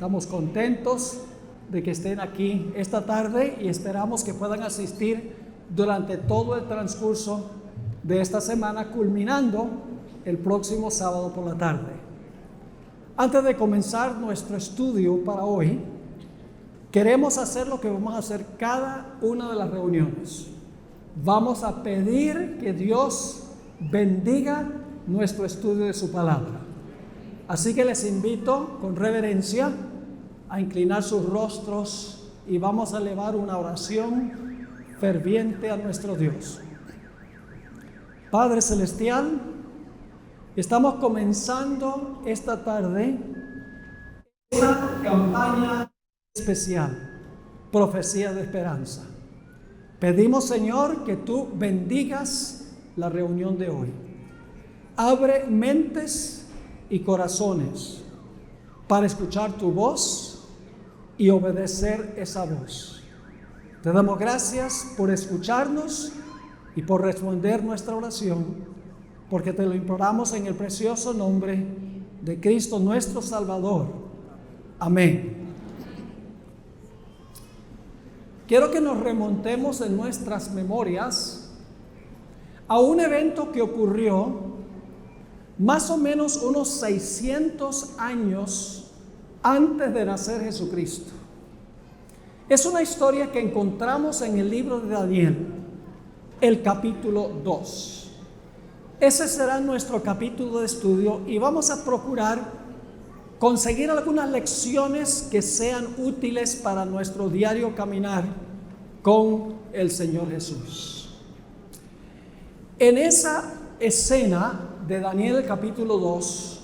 Estamos contentos de que estén aquí esta tarde y esperamos que puedan asistir durante todo el transcurso de esta semana, culminando el próximo sábado por la tarde. Antes de comenzar nuestro estudio para hoy, queremos hacer lo que vamos a hacer cada una de las reuniones. Vamos a pedir que Dios bendiga nuestro estudio de su palabra. Así que les invito con reverencia a inclinar sus rostros y vamos a elevar una oración ferviente a nuestro Dios. Padre Celestial, estamos comenzando esta tarde esta campaña especial, Profecía de Esperanza. Pedimos, Señor, que tú bendigas la reunión de hoy. Abre mentes y corazones para escuchar tu voz y obedecer esa voz. Te damos gracias por escucharnos y por responder nuestra oración, porque te lo imploramos en el precioso nombre de Cristo nuestro Salvador. Amén. Quiero que nos remontemos en nuestras memorias a un evento que ocurrió más o menos unos 600 años antes de nacer Jesucristo. Es una historia que encontramos en el libro de Daniel, el capítulo 2. Ese será nuestro capítulo de estudio y vamos a procurar conseguir algunas lecciones que sean útiles para nuestro diario caminar con el Señor Jesús. En esa escena de Daniel, el capítulo 2,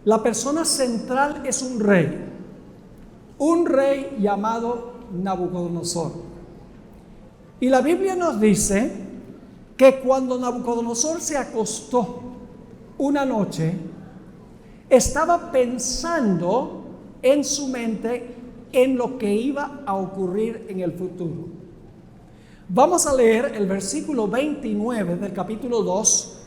la persona central es un rey llamado Nabucodonosor. Y la Biblia nos dice que cuando Nabucodonosor se acostó una noche, estaba pensando en su mente en lo que iba a ocurrir en el futuro. Vamos a leer el versículo 29 del capítulo 2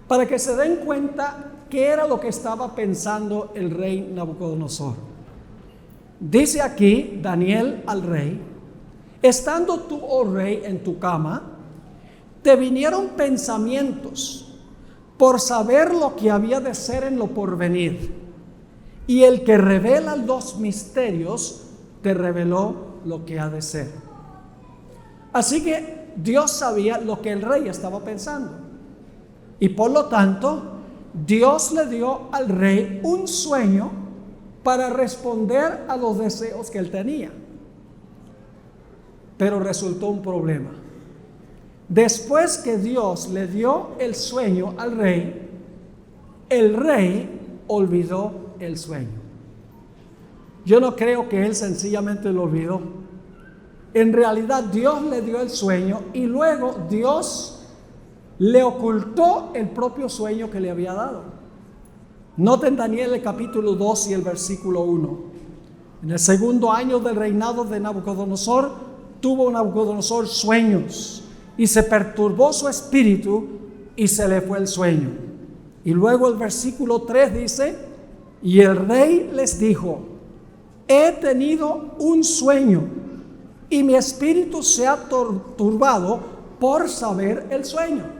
para que se den cuenta qué era lo que estaba pensando el rey Nabucodonosor. Dice aquí Daniel al rey: estando tú, oh rey, en tu cama, te vinieron pensamientos por saber lo que había de ser en lo porvenir, y el que revela los misterios te reveló lo que ha de ser. Así que Dios sabía lo que el rey estaba pensando, y por lo tanto Dios le dio al rey un sueño para responder a los deseos que él tenía. Pero resultó un problema. Después que Dios le dio el sueño al rey, el rey olvidó el sueño. Yo no creo que él sencillamente lo olvidó. En realidad Dios le dio el sueño y luego Dios le ocultó el propio sueño que le había dado. Noten Daniel el capítulo 2 y el versículo 1. En el segundo año del reinado de Nabucodonosor, tuvo Nabucodonosor sueños y se perturbó su espíritu y se le fue el sueño. Y luego el versículo 3 dice: y el rey les dijo: he tenido un sueño y mi espíritu se ha turbado por saber el sueño.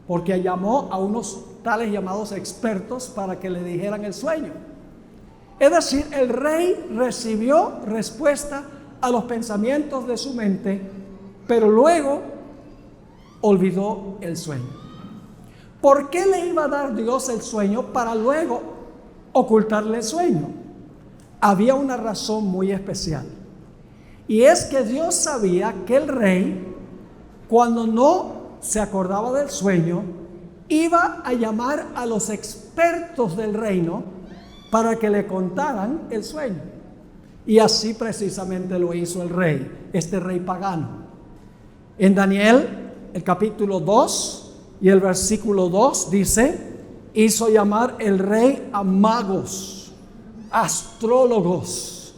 Porque llamó a unos tales llamados expertos para que le dijeran el sueño. Es decir, el rey recibió respuesta a los pensamientos de su mente, pero luego olvidó el sueño. ¿Por qué le iba a dar Dios el sueño para luego ocultarle el sueño? Había una razón muy especial. Y es que Dios sabía que el rey, cuando no se acordaba del sueño, iba a llamar a los expertos del reino para que le contaran el sueño. Y así precisamente lo hizo el rey, este rey pagano. En Daniel, el capítulo 2 y el versículo 2 dice: hizo llamar el rey a magos, astrólogos,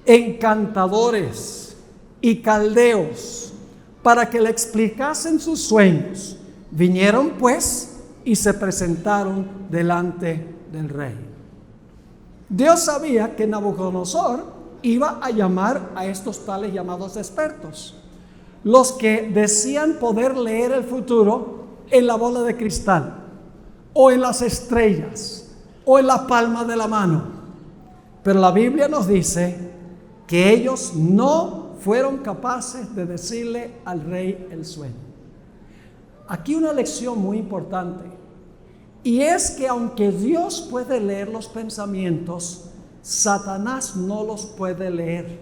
encantadores y caldeos para que le explicasen sus sueños. Vinieron pues y se presentaron delante del rey. Dios sabía que Nabucodonosor iba a llamar a estos tales llamados expertos, los que decían poder leer el futuro en la bola de cristal, o en las estrellas, o en la palma de la mano. Pero la Biblia nos dice que ellos no fueron capaces de decirle al rey el sueño. Aquí una lección muy importante, y es que aunque Dios puede leer los pensamientos, Satanás no los puede leer.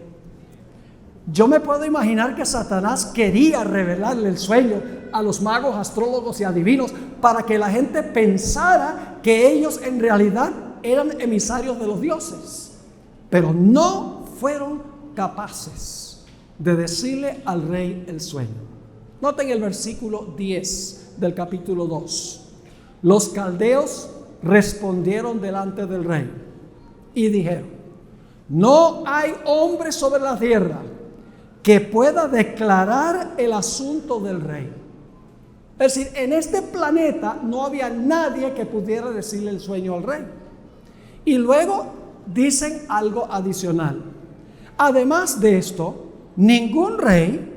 Yo me puedo imaginar que Satanás quería revelarle el sueño a los magos, astrólogos y adivinos para que la gente pensara que ellos en realidad eran emisarios de los dioses, pero no fueron capaces de decirle al rey el sueño. Noten el versículo 10 del capítulo 2. Los caldeos respondieron delante del rey y dijeron: no hay hombre sobre la tierra que pueda declarar el asunto del rey. Es decir, en este planeta no había nadie que pudiera decirle el sueño al rey. Y luego dicen algo adicional. Además de esto, ningún rey,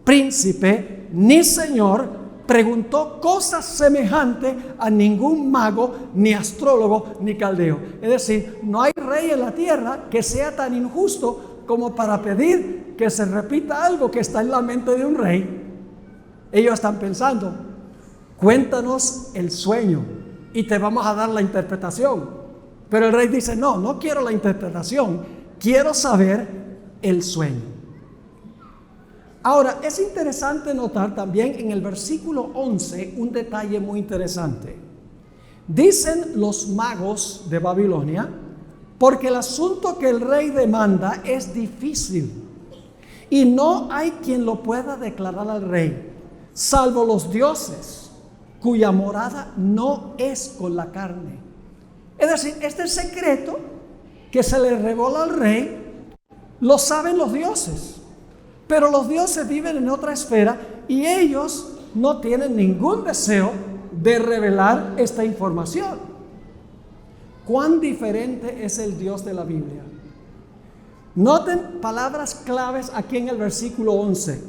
príncipe, ni señor preguntó cosas semejantes a ningún mago, ni astrólogo, ni caldeo. Es decir, no hay rey en la tierra que sea tan injusto como para pedir que se repita algo que está en la mente de un rey. Ellos están pensando: cuéntanos el sueño y te vamos a dar la interpretación. Pero el rey dice: no quiero la interpretación, quiero saber el sueño. Ahora, es interesante notar también en el versículo 11 un detalle muy interesante. Dicen los magos de Babilonia: porque el asunto que el rey demanda es difícil y no hay quien lo pueda declarar al rey, salvo los dioses, cuya morada no es con la carne. Es decir, este secreto que se le revela al rey lo saben los dioses, pero los dioses viven en otra esfera y ellos no tienen ningún deseo de revelar esta información. ¿Cuán diferente es el Dios de la Biblia? Noten palabras claves aquí en el versículo 11.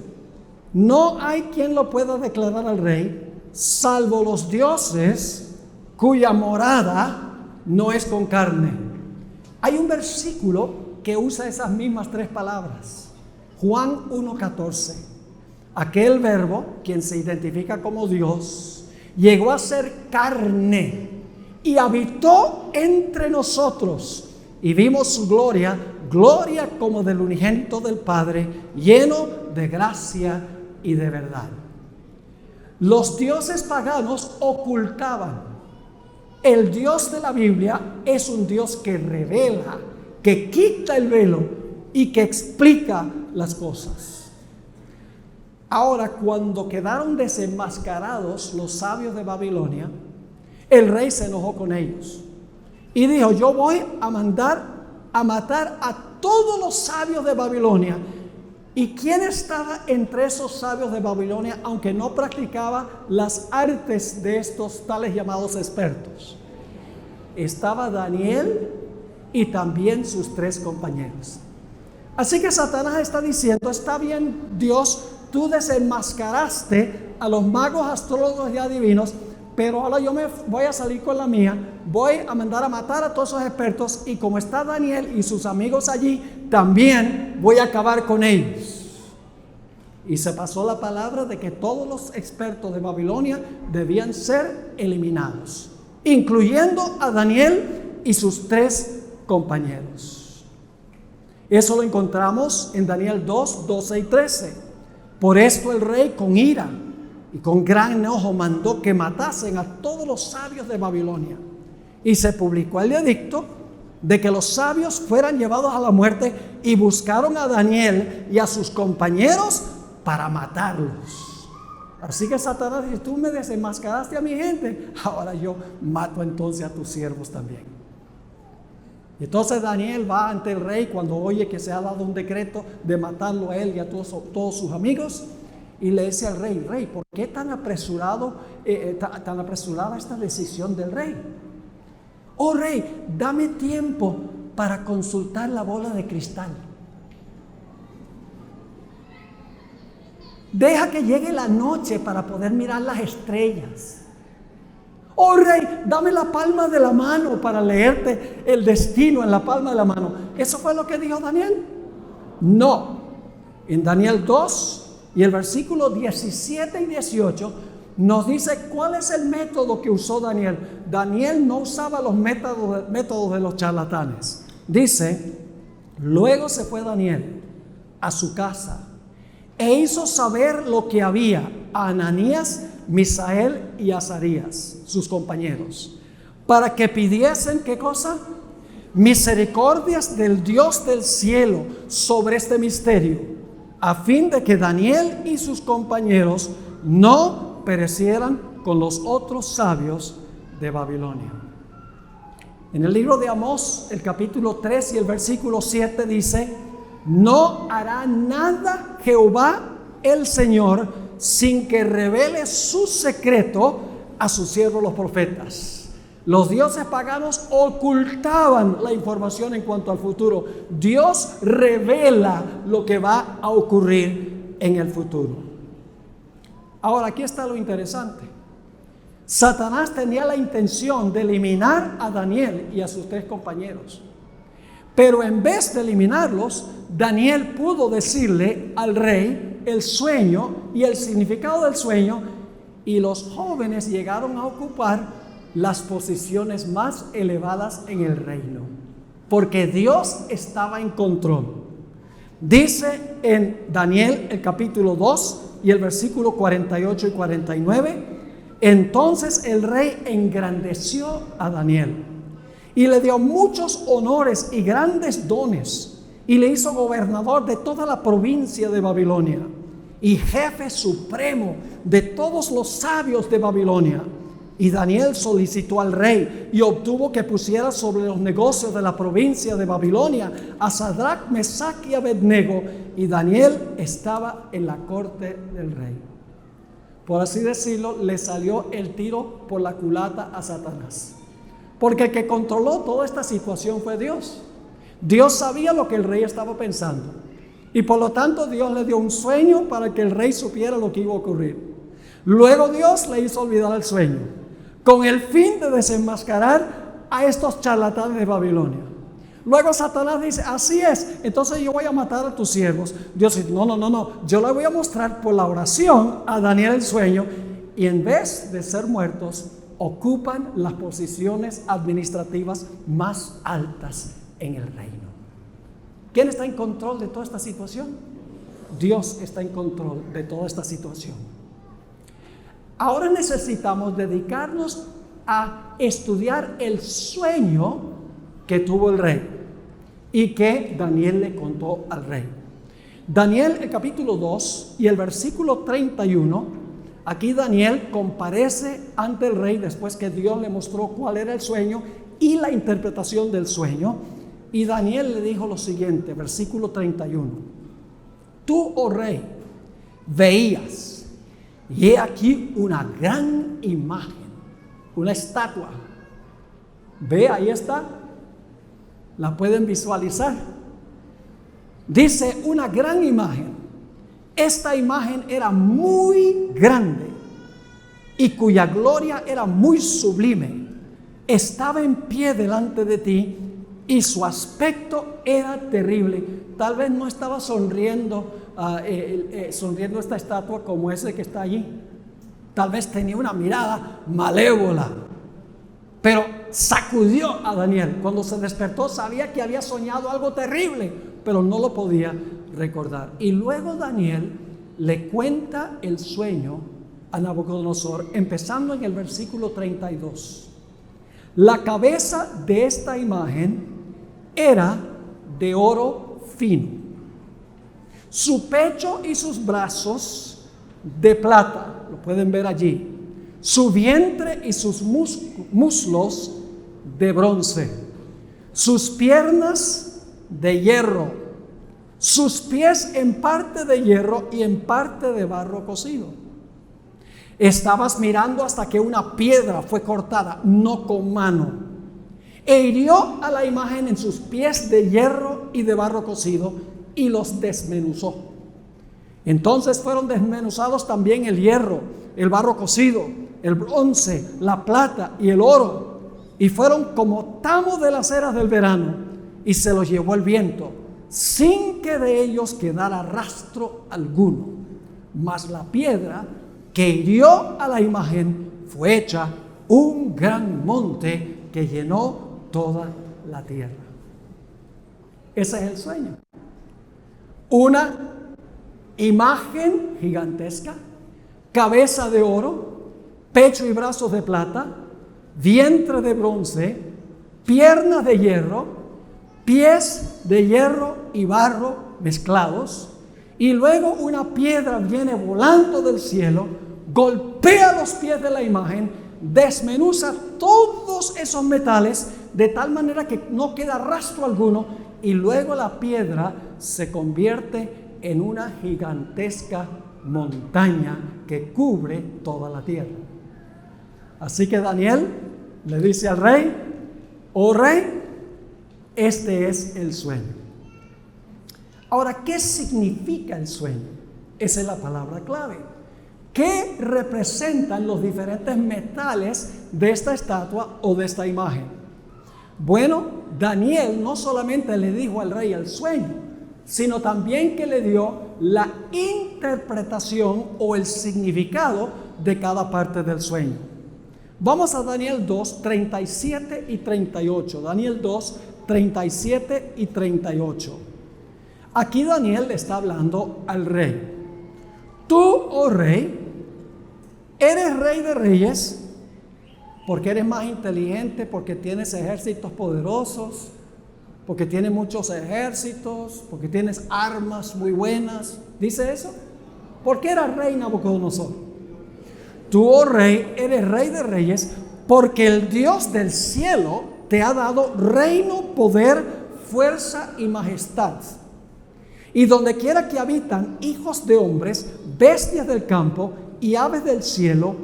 No hay quien lo pueda declarar al rey, salvo los dioses cuya morada no es con carne. Hay un versículo que usa esas mismas tres palabras. Juan 1:14. Aquel verbo, quien se identifica como Dios, llegó a ser carne y habitó entre nosotros, y vimos su gloria, gloria como del unigénito del Padre, lleno de gracia y de verdad. Los dioses paganos ocultaban. El Dios de la Biblia es un Dios que revela, que quita el velo y que explica las cosas. Ahora, cuando quedaron desenmascarados los sabios de Babilonia, el rey se enojó con ellos y dijo: yo voy a mandar a matar a todos los sabios de Babilonia. ¿Y quién estaba entre esos sabios de Babilonia, aunque no practicaba las artes de estos tales llamados expertos? Estaba Daniel y también sus tres compañeros. Así que Satanás está diciendo: está bien, Dios, tú desenmascaraste a los magos, astrólogos y adivinos, pero ahora yo me voy a salir con la mía, voy a mandar a matar a todos esos expertos, y como está Daniel y sus amigos allí, también voy a acabar con ellos. Y se pasó la palabra de que todos los expertos de Babilonia debían ser eliminados, incluyendo a Daniel y sus tres compañeros. Eso lo encontramos en Daniel 2, 12 y 13. Por esto el rey, con ira y con gran enojo, mandó que matasen a todos los sabios de Babilonia. Y se publicó el edicto de que los sabios fueran llevados a la muerte, y buscaron a Daniel y a sus compañeros para matarlos. Así que Satanás dice: tú me desenmascaraste a mi gente, ahora yo mato entonces a tus siervos también. Y entonces Daniel va ante el rey cuando oye que se ha dado un decreto de matarlo a él y a todos sus amigos, y le dice al rey: rey, ¿por qué tan apresurada esta decisión del rey? Oh rey, dame tiempo para consultar la bola de cristal. Deja que llegue la noche para poder mirar las estrellas. Oh rey, dame la palma de la mano para leerte el destino en la palma de la mano. ¿Eso fue lo que dijo Daniel? No. En Daniel 2 y el versículo 17 y 18 nos dice cuál es el método que usó Daniel. Daniel no usaba los métodos de los charlatanes. Dice, luego se fue Daniel a su casa e hizo saber lo que había a Ananías, Misael y Azarías, sus compañeros, para que pidiesen, ¿qué cosa? Misericordias del Dios del cielo sobre este misterio, a fin de que Daniel y sus compañeros no perecieran con los otros sabios de Babilonia. En el libro de Amós, el capítulo 3 y el versículo 7 dice, no hará nada Jehová el Señor sin que revele su secreto a sus siervos los profetas. Los dioses paganos ocultaban la información en cuanto al futuro. Dios revela lo que va a ocurrir en el futuro. Ahora, aquí está lo interesante. Satanás tenía la intención de eliminar a Daniel y a sus 3 compañeros. Pero en vez de eliminarlos, Daniel pudo decirle al rey el sueño y el significado del sueño, y los jóvenes llegaron a ocupar las posiciones más elevadas en el reino, porque Dios estaba en control. Dice en Daniel el capítulo 2 y el versículo 48 y 49, entonces el rey engrandeció a Daniel y le dio muchos honores y grandes dones, y le hizo gobernador de toda la provincia de Babilonia y jefe supremo de todos los sabios de Babilonia. Y Daniel solicitó al rey y obtuvo que pusiera sobre los negocios de la provincia de Babilonia a Sadrach, Mesach y Abednego, y Daniel estaba en la corte del rey. Por así decirlo, le salió el tiro por la culata a Satanás, porque el que controló toda esta situación fue Dios. Dios sabía lo que el rey estaba pensando, y por lo tanto Dios le dio un sueño para que el rey supiera lo que iba a ocurrir. Luego Dios le hizo olvidar el sueño, con el fin de desenmascarar a estos charlatanes de Babilonia. Luego Satanás dice, así es, entonces yo voy a matar a tus siervos. Dios dice, no, yo le voy a mostrar por la oración a Daniel el sueño, y en vez de ser muertos, ocupan las posiciones administrativas más altas en el reino. ¿Quién está en control de toda esta situación? Dios está en control de toda esta situación. Ahora necesitamos dedicarnos a estudiar el sueño que tuvo el rey y que Daniel le contó al rey. Daniel, el capítulo 2 y el versículo 31, aquí Daniel comparece ante el rey después que Dios le mostró cuál era el sueño y la interpretación del sueño. Y Daniel le dijo lo siguiente, versículo 31. Tú, oh rey, veías, y he aquí una gran imagen, una estatua. Ve, ahí está. La pueden visualizar. Dice una gran imagen. Esta imagen era muy grande y cuya gloria era muy sublime. Estaba en pie delante de ti y su aspecto era terrible. Tal vez no estaba sonriendo esta estatua como ese que está allí. Tal vez tenía una mirada malévola, pero sacudió a Daniel. Cuando se despertó sabía que había soñado algo terrible, pero no lo podía recordar. Y luego Daniel le cuenta el sueño a Nabucodonosor, empezando en el versículo 32. La cabeza de esta imagen era de oro fino, su pecho y sus brazos de plata, lo pueden ver allí, su vientre y sus muslos de bronce, sus piernas de hierro, sus pies en parte de hierro y en parte de barro cocido. Estabas mirando hasta que una piedra fue cortada, no con mano. E hirió a la imagen en sus pies de hierro y de barro cocido y los desmenuzó. Entonces fueron desmenuzados también el hierro, el barro cocido, el bronce, la plata y el oro, y fueron como tamo de las eras del verano, y se los llevó el viento, sin que de ellos quedara rastro alguno. Mas la piedra que hirió a la imagen fue hecha un gran monte que llenó toda la tierra. Ese es el sueño. Una imagen gigantesca, cabeza de oro, pecho y brazos de plata, vientre de bronce, piernas de hierro, pies de hierro y barro mezclados, y luego una piedra viene volando del cielo, golpea los pies de la imagen, desmenuza todos esos metales de tal manera que no queda rastro alguno, y luego la piedra se convierte en una gigantesca montaña que cubre toda la tierra. Así que Daniel le dice al rey: oh rey, este es el sueño. Ahora, ¿qué significa el sueño? Esa es la palabra clave. ¿Qué representan los diferentes metales de esta estatua o de esta imagen? Bueno, Daniel no solamente le dijo al rey el sueño, sino también que le dio la interpretación o el significado de cada parte del sueño. Vamos a Daniel 2, 37 y 38. Daniel 2, 37 y 38. Aquí Daniel le está hablando al rey. Tú, oh rey, eres rey de reyes, porque eres más inteligente, porque tienes ejércitos poderosos, porque tienes muchos ejércitos, porque tienes armas muy buenas. ¿Dice eso? ¿Por qué eras rey, Nabucodonosor? Tú, oh rey, eres rey de reyes, porque el Dios del cielo te ha dado reino, poder, fuerza y majestad. Y donde quiera que habitan hijos de hombres, bestias del campo y aves del cielo,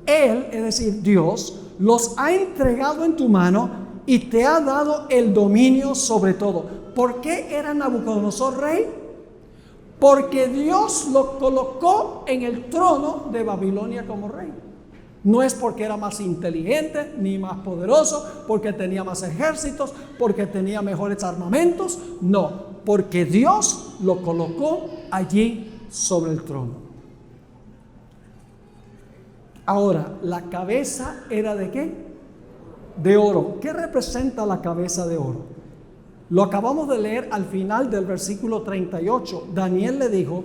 Él, es decir, Dios, los ha entregado en tu mano y te ha dado el dominio sobre todo. ¿Por qué era Nabucodonosor rey? Porque Dios lo colocó en el trono de Babilonia como rey. No es porque era más inteligente ni más poderoso, porque tenía más ejércitos, porque tenía mejores armamentos. No, porque Dios lo colocó allí sobre el trono. Ahora, ¿la cabeza era de qué? De oro. ¿Qué representa la cabeza de oro? Lo acabamos de leer al final del versículo 38. Daniel le dijo: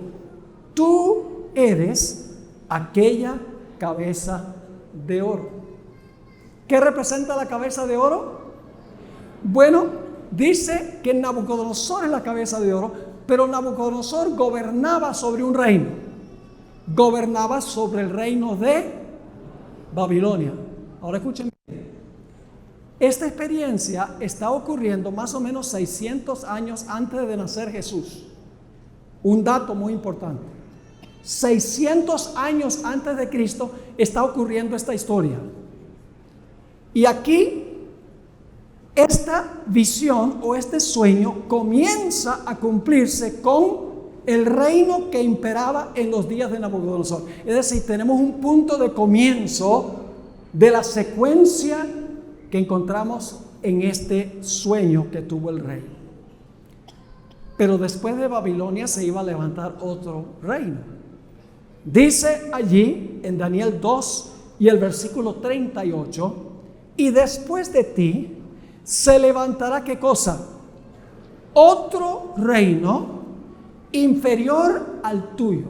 tú eres aquella cabeza de oro. ¿Qué representa la cabeza de oro? Bueno, dice que Nabucodonosor es la cabeza de oro, pero Nabucodonosor gobernaba sobre un reino. Gobernaba sobre el reino de Babilonia. Ahora escuchen. Esta experiencia está ocurriendo más o menos 600 años antes de nacer Jesús. Un dato muy importante. 600 años antes de Cristo está ocurriendo esta historia. Y aquí esta visión o este sueño comienza a cumplirse con el reino que imperaba en los días de Nabucodonosor. Es decir, tenemos un punto de comienzo de la secuencia que encontramos en este sueño que tuvo el rey. Pero después de Babilonia se iba a levantar otro reino. Dice allí en Daniel 2 y el versículo 38: y después de ti se levantará, ¿qué cosa? Otro reino inferior al tuyo.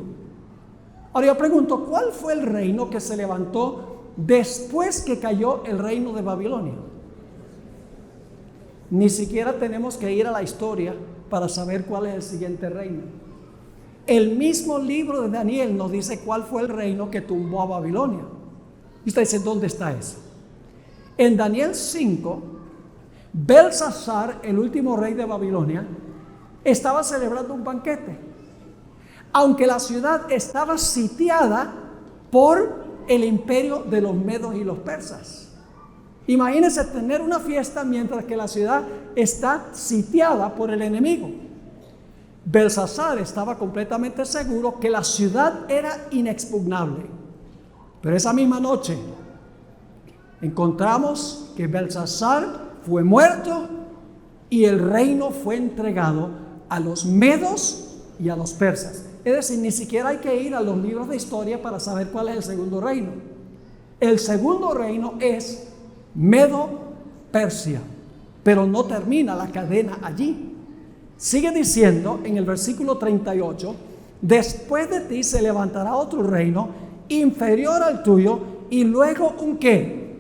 Ahora yo pregunto, ¿cuál fue el reino que se levantó después que cayó el reino de Babilonia? Ni siquiera tenemos que ir a la historia para saber cuál es el siguiente reino. El mismo libro de Daniel nos dice cuál fue el reino que tumbó a Babilonia. Y usted dice, ¿dónde está eso? En Daniel 5, Belsasar, el último rey de Babilonia, estaba celebrando un banquete. Aunque la ciudad estaba sitiada por el imperio de los medos y los persas. Imagínense tener una fiesta mientras que la ciudad está sitiada por el enemigo. Belsasar estaba completamente seguro que la ciudad era inexpugnable. Pero esa misma noche encontramos que Belsasar fue muerto y el reino fue entregado a los medos y a los persas. Es decir, ni siquiera hay que ir a los libros de historia para saber cuál es el segundo reino. El segundo reino es Medo-Persia, pero no termina la cadena allí. Sigue diciendo en el versículo 38, después de ti se levantará otro reino inferior al tuyo, y luego ¿un qué?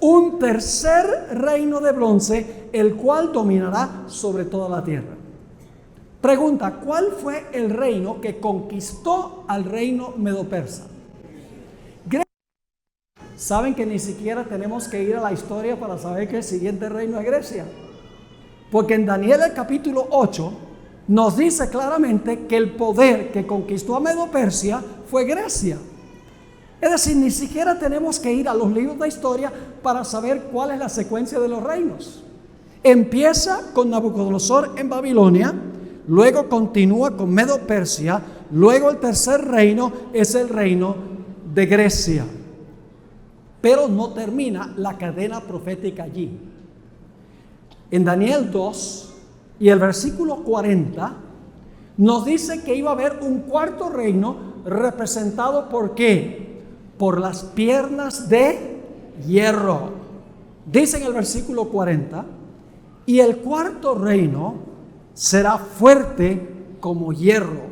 Un tercer reino de bronce, el cual dominará sobre toda la tierra. Pregunta, ¿cuál fue el reino que conquistó al reino medo-persa? ¿Saben que ni siquiera tenemos que ir a la historia para saber que el siguiente reino es Grecia? Porque en Daniel el capítulo 8 nos dice claramente que el poder que conquistó a Medo-Persia fue Grecia. Es decir, ni siquiera tenemos que ir a los libros de historia para saber cuál es la secuencia de los reinos. Empieza con Nabucodonosor en Babilonia, luego continúa con Medo-Persia, luego el tercer reino es el reino de Grecia. Pero no termina la cadena profética allí. En Daniel 2 y el versículo 40 nos dice que iba a haber un cuarto reino representado por ¿qué? Por las piernas de hierro. Dice en el versículo 40, y el cuarto reino será fuerte como hierro,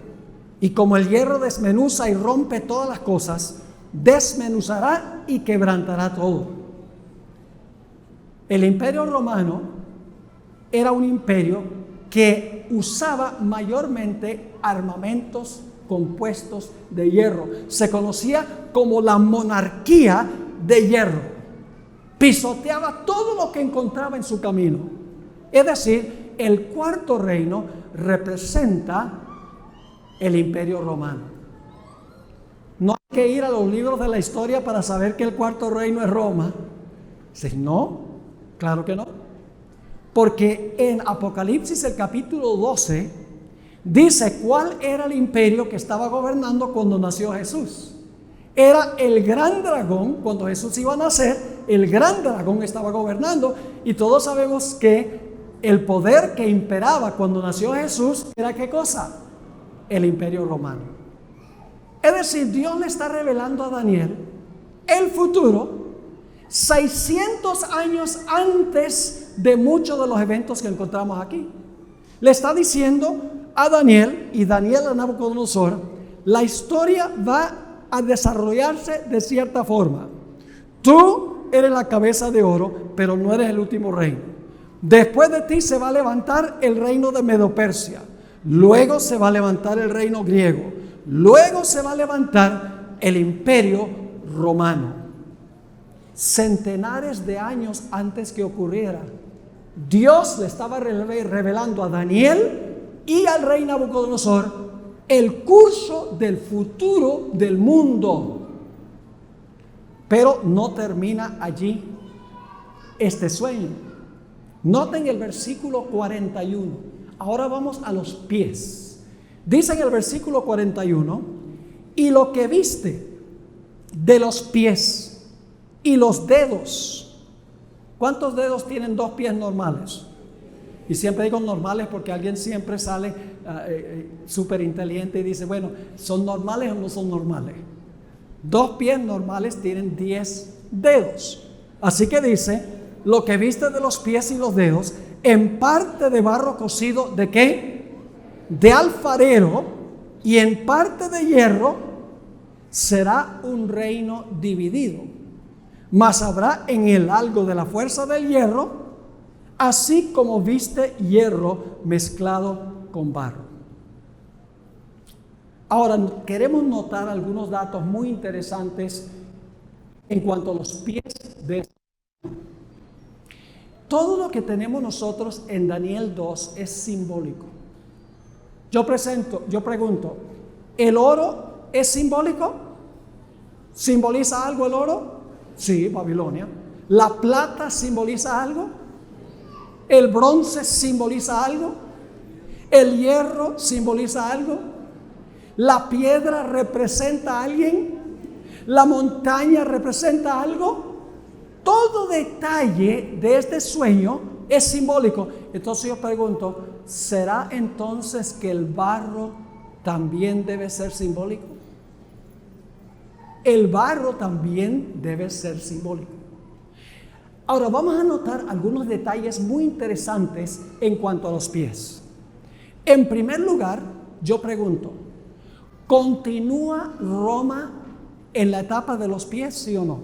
y como el hierro desmenuza y rompe todas las cosas, desmenuzará y quebrantará todo. El imperio romano era un imperio que usaba mayormente armamentos compuestos de hierro. Se conocía como la monarquía de hierro. Pisoteaba todo lo que encontraba en su camino. Es decir, el cuarto reino representa el imperio romano. No hay que ir a los libros de la historia para saber que el cuarto reino es Roma. No, claro que no. Porque en Apocalipsis el capítulo 12 dice cuál era el imperio que estaba gobernando cuando nació Jesús. Era el gran dragón. Cuando Jesús iba a nacer, el gran dragón estaba gobernando. Y todos sabemos que el poder que imperaba cuando nació Jesús era ¿qué cosa? El imperio romano. Es decir, Dios le está revelando a Daniel el futuro 600 años antes de muchos de los eventos que encontramos aquí. Le está diciendo a Daniel y Daniel a Nabucodonosor, la historia va a desarrollarse de cierta forma. Tú eres la cabeza de oro, pero no eres el último reino. Después de ti se va a levantar el reino de Medo-Persia. Luego se va a levantar el reino griego. Luego se va a levantar el imperio romano. Centenares de años antes que ocurriera, Dios le estaba revelando a Daniel y al rey Nabucodonosor el curso del futuro del mundo. Pero no termina allí este sueño. Noten el versículo 41. Ahora vamos a los pies. Dice en el versículo 41, y lo que viste de los pies y los dedos. ¿Cuántos dedos tienen dos pies normales? Y siempre digo normales porque alguien siempre sale súper inteligente y dice, bueno, ¿son normales o no son normales? Dos pies normales tienen 10 dedos. Así que dice, lo que viste de los pies y los dedos, en parte de barro cocido, ¿de qué? De alfarero, y en parte de hierro, será un reino dividido. Mas habrá en él algo de la fuerza del hierro, así como viste hierro mezclado con barro. Ahora, queremos notar algunos datos muy interesantes en cuanto a los pies de este. Todo lo que tenemos nosotros en Daniel 2 es simbólico. Yo pregunto, ¿el oro es simbólico? ¿Simboliza algo el oro? Sí, Babilonia. ¿La plata simboliza algo? ¿El bronce simboliza algo? ¿El hierro simboliza algo? ¿La piedra representa a alguien? ¿La montaña representa algo? Todo detalle de este sueño es simbólico. Entonces yo pregunto, ¿será entonces que el barro también debe ser simbólico? El barro también debe ser simbólico. Ahora vamos a notar algunos detalles muy interesantes en cuanto a los pies. En primer lugar, yo pregunto, ¿continúa Roma en la etapa de los pies, sí o no?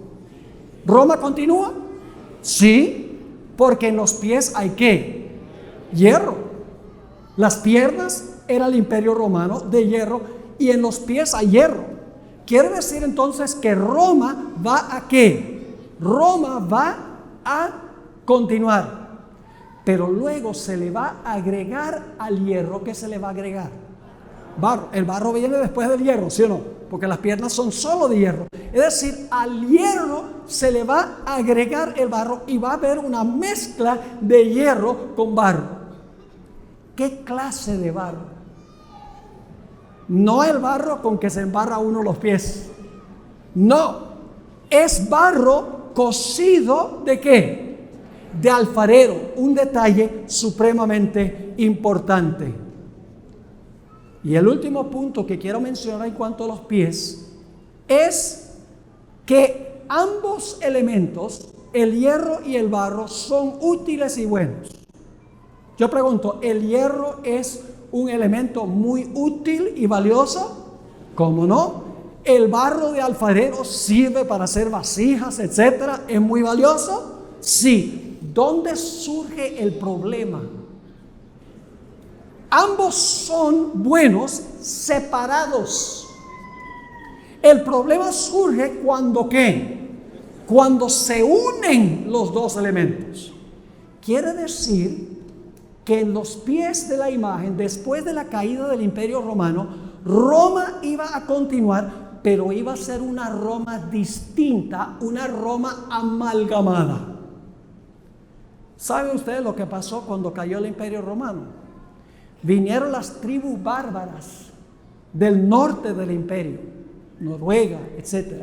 ¿Roma continúa? Sí, porque en los pies hay ¿qué? Hierro. Las piernas era el imperio romano de hierro y en los pies hay hierro. Quiere decir entonces que Roma va a ¿qué? Roma va a continuar. Pero luego se le va a agregar al hierro. ¿Qué se le va a agregar? Barro. El barro viene después del hierro, ¿sí o no? Porque las piernas son solo de hierro. Es decir, al hierro se le va a agregar el barro y va a haber una mezcla de hierro con barro. ¿Qué clase de barro? No el barro con que se embarra uno los pies. No, es barro cocido ¿de qué? De alfarero. Un detalle supremamente importante. Y el último punto que quiero mencionar en cuanto a los pies es que ambos elementos, el hierro y el barro, son útiles y buenos. Yo pregunto, ¿el hierro es un elemento muy útil y valioso? ¿Cómo no? ¿El barro de alfarero sirve para hacer vasijas, etcétera? ¿Es muy valioso? Sí. ¿Dónde surge el problema? Ambos son buenos separados. El problema surge cuando ¿qué? Cuando se unen los dos elementos. Quiere decir que en los pies de la imagen, después de la caída del Imperio Romano, Roma iba a continuar, pero iba a ser una Roma distinta, una Roma amalgamada. ¿Sabe usted lo que pasó cuando cayó el Imperio Romano? Vinieron las tribus bárbaras del norte del imperio, Noruega, etc.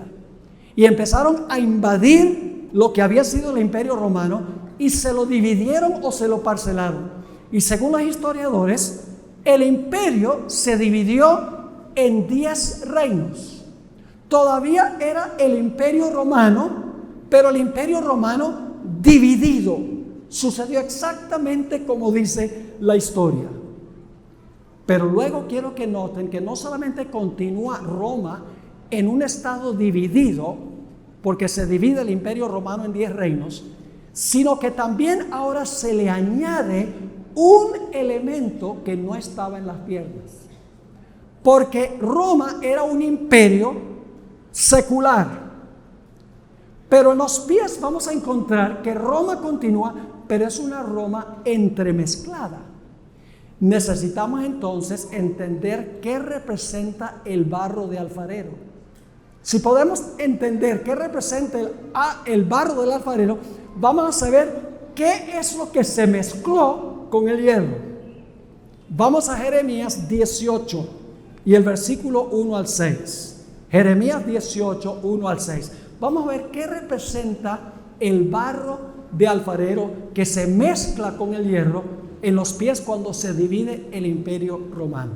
Y empezaron a invadir lo que había sido el Imperio Romano y se lo dividieron o se lo parcelaron. Y según los historiadores, el imperio se dividió en 10 reinos. Todavía era el Imperio Romano, pero el Imperio Romano dividido. Sucedió exactamente como dice la historia. Pero luego quiero que noten que no solamente continúa Roma en un estado dividido, porque se divide el Imperio Romano en 10 reinos, sino que también ahora se le añade un elemento que no estaba en las piernas. Porque Roma era un imperio secular. Pero en los pies vamos a encontrar que Roma continúa, pero es una Roma entremezclada. Necesitamos entonces entender qué representa el barro de alfarero. Si podemos entender qué representa el barro del alfarero, vamos a saber qué es lo que se mezcló con el hierro. Vamos a Jeremías 18 y el versículo 1 al 6. Jeremías 18, 1 al 6. Vamos a ver qué representa el barro de alfarero que se mezcla con el hierro en los pies cuando se divide el Imperio Romano.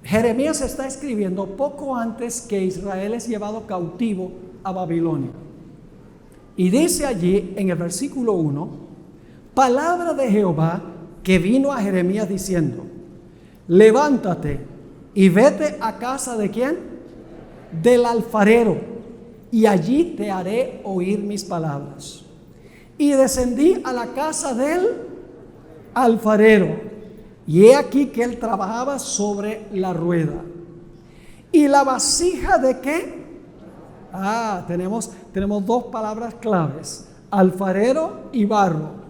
Jeremías está escribiendo poco antes que Israel es llevado cautivo a Babilonia. Y dice allí en el versículo 1, palabra de Jehová que vino a Jeremías diciendo, levántate y vete a casa ¿de quién? Del alfarero, y allí te haré oír mis palabras. Y descendí a la casa del alfarero, y he aquí que él trabajaba sobre la rueda. ¿Y la vasija de qué? Tenemos dos palabras claves, alfarero y barro.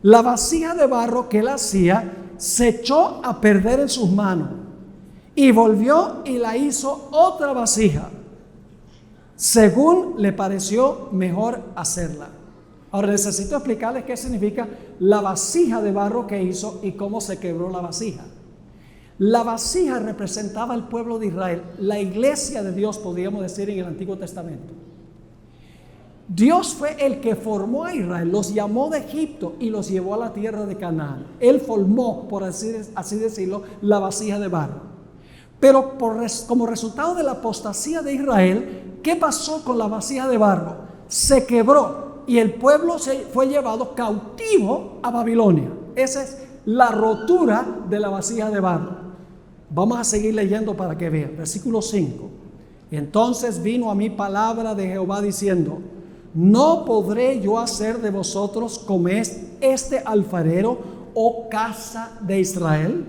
La vasija de barro que él hacía se echó a perder en sus manos, y volvió y la hizo otra vasija. según le pareció mejor hacerla. Ahora necesito explicarles qué significa la vasija de barro que hizo y cómo se quebró la vasija. La vasija representaba al pueblo de Israel, la iglesia de Dios, podríamos decir, en el Antiguo Testamento. Dios fue el que formó a Israel, los llamó de Egipto y los llevó a la tierra de Canaán. Él formó, por así decirlo, la vasija de barro. Pero como resultado de la apostasía de Israel, ¿qué pasó con la vasija de barro? Se quebró y el pueblo fue llevado cautivo a Babilonia. Esa es la rotura de la vasija de barro. Vamos a seguir leyendo para que vean. Versículo 5. Entonces vino a mí palabra de Jehová diciendo: ¿no podré yo hacer de vosotros como este alfarero, oh casa de Israel?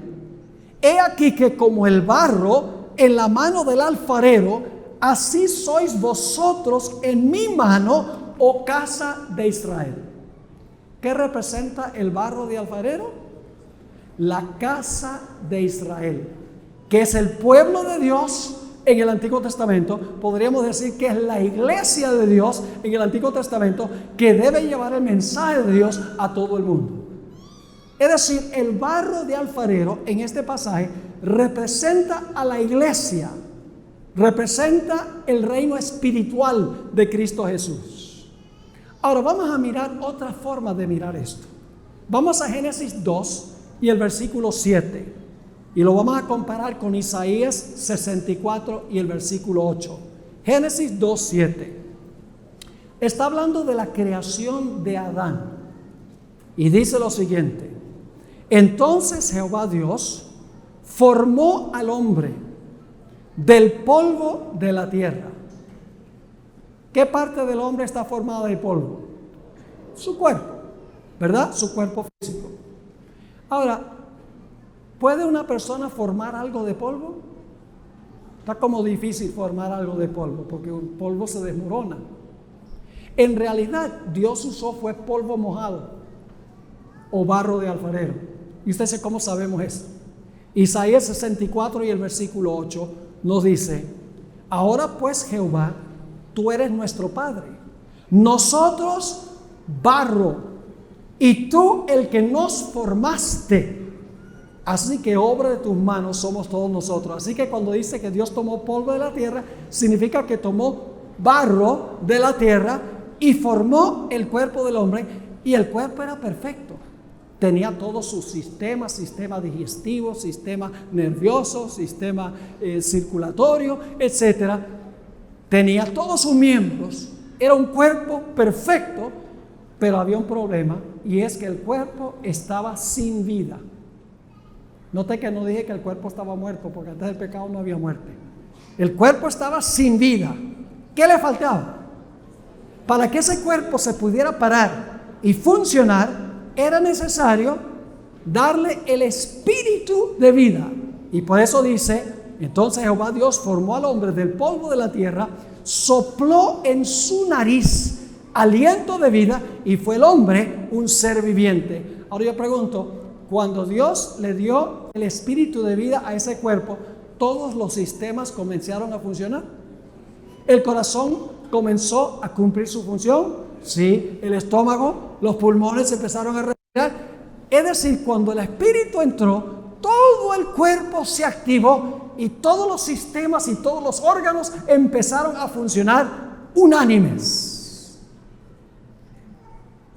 He aquí que como el barro en la mano del alfarero, así sois vosotros en mi mano, oh casa de Israel. ¿Qué representa el barro de alfarero? La casa de Israel, que es el pueblo de Dios en el Antiguo Testamento. Podríamos decir que es la iglesia de Dios en el Antiguo Testamento, que debe llevar el mensaje de Dios a todo el mundo. Es decir, el barro de alfarero en este pasaje representa a la iglesia, representa el reino espiritual de Cristo Jesús. Ahora vamos a mirar otra forma de mirar esto. Vamos a Génesis 2 y el versículo 7. Y lo vamos a comparar con Isaías 64 y el versículo 8. Génesis 2:7. Está hablando de la creación de Adán. Y dice lo siguiente: entonces Jehová Dios formó al hombre del polvo de la tierra. ¿Qué parte del hombre está formada de polvo? Su cuerpo, ¿verdad? Su cuerpo físico. Ahora, ¿puede una persona formar algo de polvo? Está como difícil formar algo de polvo, porque un polvo se desmorona. En realidad, Dios usó fue polvo mojado o barro de alfarero. Y usted dice, ¿cómo sabemos eso? Isaías 64 y el versículo 8 nos dice: ahora pues, Jehová, tú eres nuestro Padre, nosotros barro, y tú el que nos formaste. Así que obra de tus manos somos todos nosotros. Así que cuando dice que Dios tomó polvo de la tierra, significa que tomó barro de la tierra y formó el cuerpo del hombre. Y el cuerpo era perfecto. Tenía todos sus sistemas: sistema digestivo, sistema nervioso, sistema circulatorio, etc. Tenía todos sus miembros. Era un cuerpo perfecto, pero había un problema, y es que el cuerpo estaba sin vida. Note que no dije que el cuerpo estaba muerto, porque antes del pecado no había muerte. El cuerpo estaba sin vida. ¿Qué le faltaba? Para que ese cuerpo se pudiera parar y funcionar, era necesario darle el espíritu de vida. Y por eso dice: entonces Jehová Dios formó al hombre del polvo de la tierra, sopló en su nariz aliento de vida, y fue el hombre un ser viviente. Ahora yo pregunto, cuando Dios le dio el espíritu de vida a ese cuerpo, ¿todos los sistemas comenzaron a funcionar? ¿El corazón comenzó a cumplir su función? Sí. ¿El estómago, los pulmones empezaron a respirar? Es decir, cuando el espíritu entró, todo el cuerpo se activó y todos los sistemas y todos los órganos empezaron a funcionar unánimes.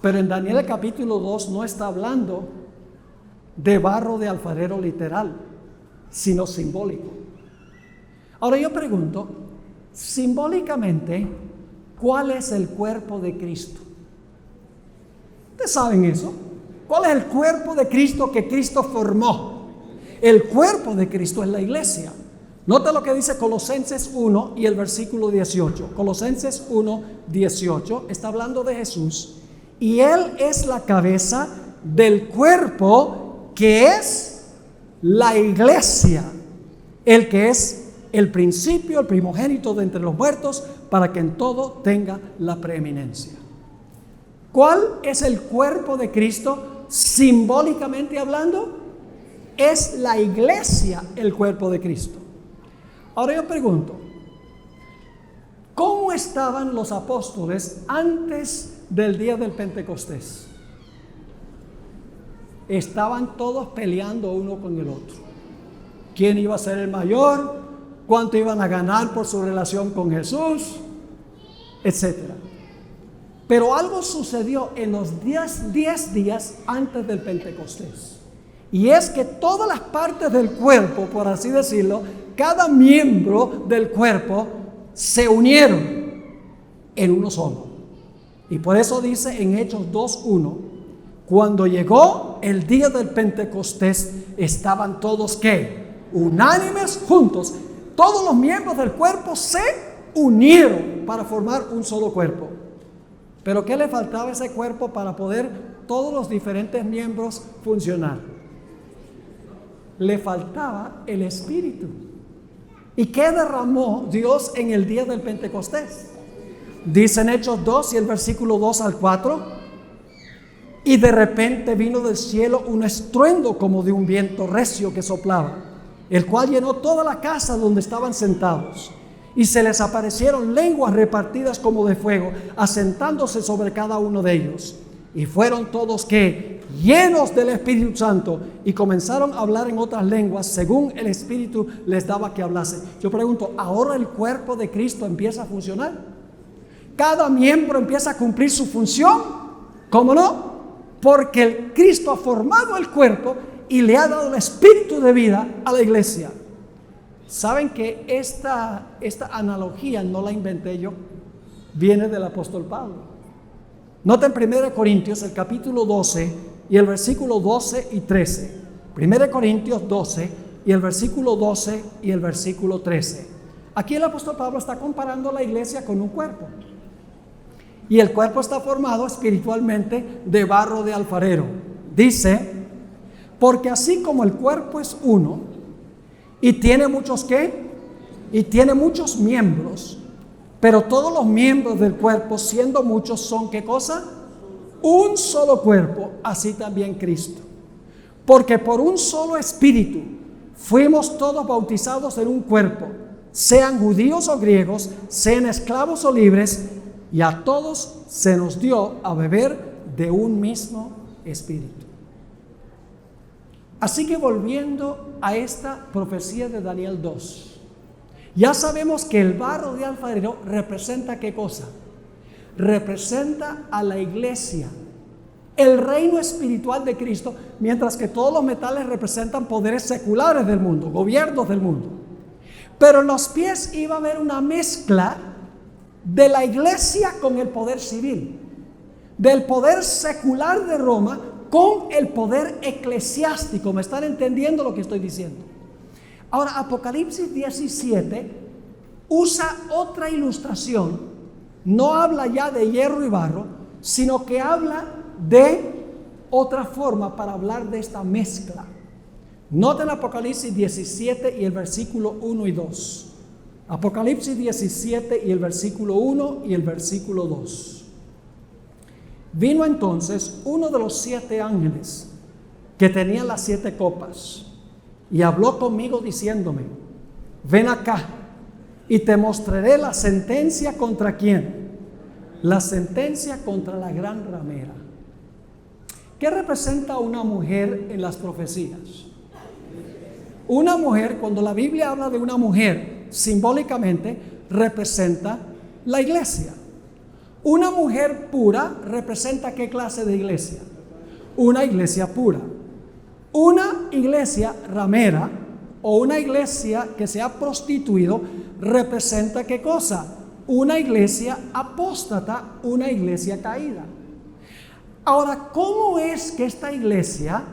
Pero en Daniel capítulo 2 no está hablando de barro de alfarero literal, sino simbólico. Ahora yo pregunto, simbólicamente, ¿cuál es el cuerpo de Cristo? ¿Ustedes saben eso? ¿Cuál es el cuerpo de Cristo que Cristo formó? El cuerpo de Cristo es la iglesia. Nota lo que dice Colosenses 1 y el versículo 18. Colosenses 1, 18 está hablando de Jesús, y Él es la cabeza del cuerpo, que es la iglesia, el que es el principio, el primogénito de entre los muertos, para que en todo tenga la preeminencia. ¿Cuál es el cuerpo de Cristo simbólicamente hablando? Es la iglesia el cuerpo de Cristo. Ahora yo pregunto, ¿cómo estaban los apóstoles antes del día del Pentecostés? Estaban todos peleando uno con el otro. ¿Quién iba a ser el mayor? ¿Cuánto iban a ganar por su relación con Jesús? Etcétera. Pero algo sucedió en los 10 días antes del Pentecostés. Y es que todas las partes del cuerpo, por así decirlo, cada miembro del cuerpo se unieron en uno solo. Y por eso dice en Hechos 2:1, cuando llegó el día del Pentecostés, estaban todos ¿qué? Unánimes juntos. Todos los miembros del cuerpo se unieron para formar un solo cuerpo. Pero ¿qué le faltaba a ese cuerpo para poder todos los diferentes miembros funcionar? Le faltaba el Espíritu. ¿Y qué derramó Dios en el día del Pentecostés? Dice en Hechos 2 y el versículo 2 al 4: y de repente vino del cielo un estruendo como de un viento recio que soplaba, el cual llenó toda la casa donde estaban sentados. Y se les aparecieron lenguas repartidas como de fuego, asentándose sobre cada uno de ellos. Y fueron todos ¿qué? Llenos del Espíritu Santo, y comenzaron a hablar en otras lenguas según el Espíritu les daba que hablase. Yo pregunto, ¿ahora el cuerpo de Cristo empieza a funcionar? ¿Cada miembro empieza a cumplir su función? ¿Cómo no? Porque el Cristo ha formado el cuerpo y le ha dado el espíritu de vida a la iglesia. ¿Saben que esta analogía no la inventé yo? Viene del apóstol Pablo. Noten 1 Corintios, el capítulo 12 y el versículo 12 y 13. 1 Corintios 12 y el versículo 12 y el versículo 13. Aquí el apóstol Pablo está comparando la iglesia con un cuerpo. Y el cuerpo está formado espiritualmente de barro de alfarero. Dice: porque así como el cuerpo es uno y tiene muchos ¿qué? Y tiene muchos miembros, pero todos los miembros del cuerpo, siendo muchos, son ¿qué cosa? Un solo cuerpo, así también Cristo. Porque por un solo espíritu fuimos todos bautizados en un cuerpo, sean judíos o griegos, sean esclavos o libres, y a todos se nos dio a beber de un mismo espíritu. Así que volviendo a esta profecía de Daniel 2, ya sabemos que el barro de alfarero representa ¿qué cosa? Representa a la iglesia, el reino espiritual de Cristo, mientras que todos los metales representan poderes seculares del mundo, gobiernos del mundo. Pero en los pies iba a haber una mezcla de la iglesia con el poder civil, del poder secular de Roma con el poder eclesiástico. ¿Me están entendiendo lo que estoy diciendo? Ahora, Apocalipsis 17 usa otra ilustración. No habla ya de hierro y barro, sino que habla de otra forma para hablar de esta mezcla. Noten Apocalipsis 17 y el versículo 1 y 2. Apocalipsis 17 y el versículo 1 y el versículo 2. Vino entonces uno de los 7 ángeles que tenía las 7 copas y habló conmigo diciéndome: ven acá y te mostraré la sentencia contra quién. La sentencia contra la gran ramera. ¿Qué representa una mujer en las profecías? Una mujer, cuando la Biblia habla de una mujer, simbólicamente representa la iglesia. Una mujer pura representa ¿qué clase de iglesia? Una iglesia pura. Una iglesia ramera o una iglesia que se ha prostituido representa ¿qué cosa? Una iglesia apóstata, una iglesia caída. Ahora, ¿cómo es que esta iglesia,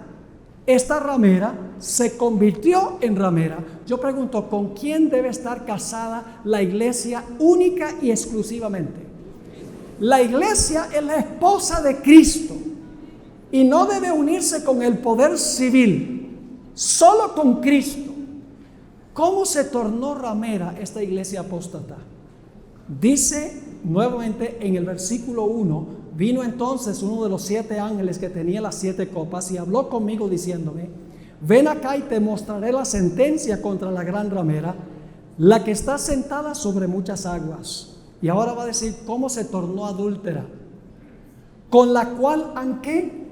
esta ramera, se convirtió en ramera? Yo pregunto, ¿con quién debe estar casada la iglesia única y exclusivamente? La iglesia es la esposa de Cristo y no debe unirse con el poder civil, solo con Cristo. ¿Cómo se tornó ramera esta iglesia apóstata? Dice nuevamente en el versículo 1: vino entonces uno de los 7 ángeles que tenía las 7 copas y habló conmigo diciéndome: ven acá y te mostraré la sentencia contra la gran ramera, la que está sentada sobre muchas aguas. Y ahora va a decir cómo se tornó adúltera, con la cual han ¿qué?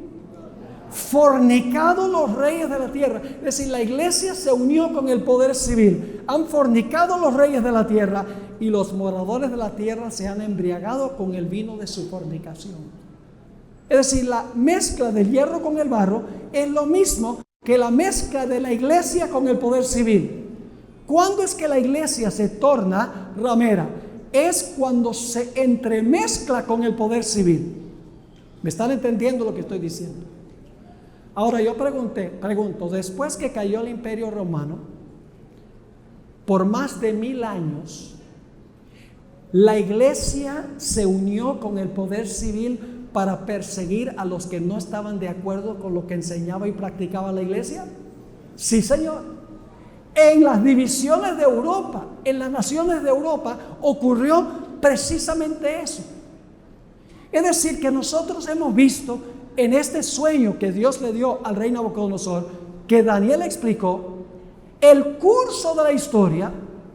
Fornicado los reyes de la tierra. Es decir, la iglesia se unió con el poder civil. Han fornicado los reyes de la tierra y los moradores de la tierra se han embriagado con el vino de su fornicación. Es decir, la mezcla del hierro con el barro es lo mismo que la mezcla de la iglesia con el poder civil. ¿Cuándo es que la iglesia se torna ramera? Es cuando se entremezcla con el poder civil. ¿Me están entendiendo lo que estoy diciendo? Ahora yo pregunto, después que cayó el Imperio Romano, por más de 1000 años, la iglesia se unió con el poder civil para perseguir a los que no estaban de acuerdo con lo que enseñaba y practicaba la iglesia. Sí, Señor. En las divisiones de Europa, en las naciones de Europa, ocurrió precisamente eso. Es decir, que nosotros hemos visto en este sueño que Dios le dio al rey Nabucodonosor, que Daniel explicó, el curso de la historia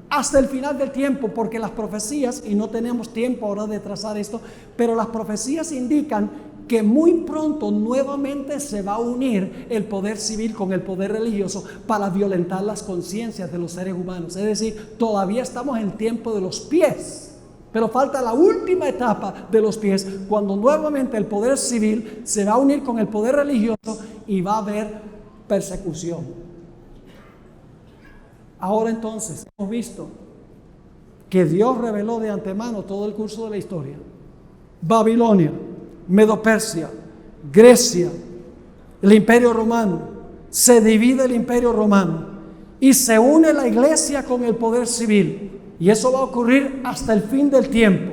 hasta el final del tiempo, porque las profecías, y no tenemos tiempo ahora de trazar esto, pero las profecías indican que muy pronto nuevamente se va a unir el poder civil con el poder religioso para violentar las conciencias de los seres humanos. Es decir, todavía estamos en el tiempo de los pies. Pero falta la última etapa de los pies, cuando nuevamente el poder civil se va a unir con el poder religioso y va a haber persecución. Ahora entonces, hemos visto que Dios reveló de antemano todo el curso de la historia. Babilonia, Medo-Persia, Grecia, el Imperio Romano, se divide el Imperio Romano y se une la iglesia con el poder civil. Y eso va a ocurrir hasta el fin del tiempo.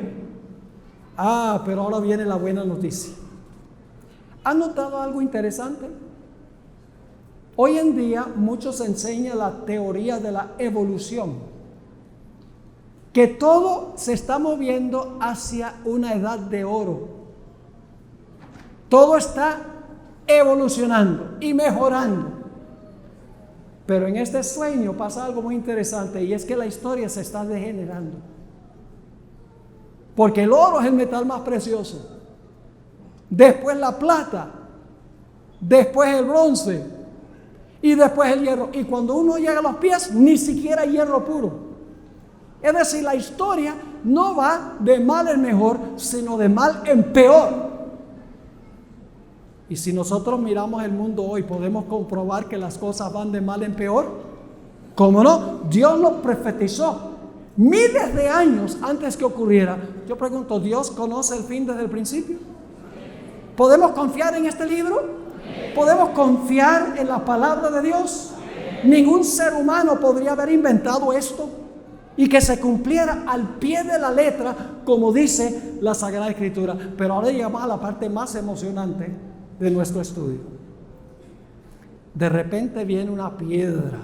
Pero ahora viene la buena noticia. ¿Han notado algo interesante? Hoy en día muchos enseñan la teoría de la evolución, que todo se está moviendo hacia una edad de oro. Todo está evolucionando y mejorando. Pero en este sueño pasa algo muy interesante, y es que la historia se está degenerando. Porque el oro es el metal más precioso. Después la plata. Después el bronce. Y después el hierro. Y cuando uno llega a los pies, ni siquiera hay hierro puro. Es decir, la historia no va de mal en mejor, sino de mal en peor. Y si nosotros miramos el mundo hoy, podemos comprobar que las cosas van de mal en peor. ¿Cómo no? Dios lo profetizó miles de años antes que ocurriera. Yo pregunto, ¿Dios conoce el fin desde el principio? ¿Podemos confiar en este libro? ¿Podemos confiar en la palabra de Dios? Ningún ser humano podría haber inventado esto y que se cumpliera al pie de la letra, como dice la Sagrada Escritura. Pero ahora llegamos a la parte más emocionante de nuestro estudio. De repente viene una piedra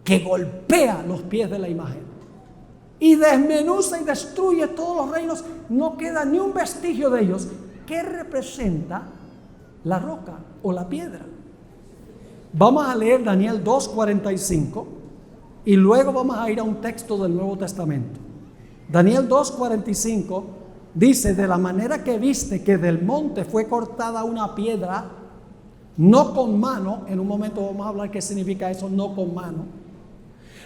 que golpea los pies de la imagen y desmenuza y destruye todos los reinos. No queda ni un vestigio de ellos. ¿Qué representa la roca o la piedra? Vamos a leer Daniel 2:45 y luego vamos a ir a un texto del Nuevo Testamento. Daniel 2:45 dice: de la manera que viste que del monte fue cortada una piedra, no con mano. En un momento vamos a hablar qué significa eso, no con mano,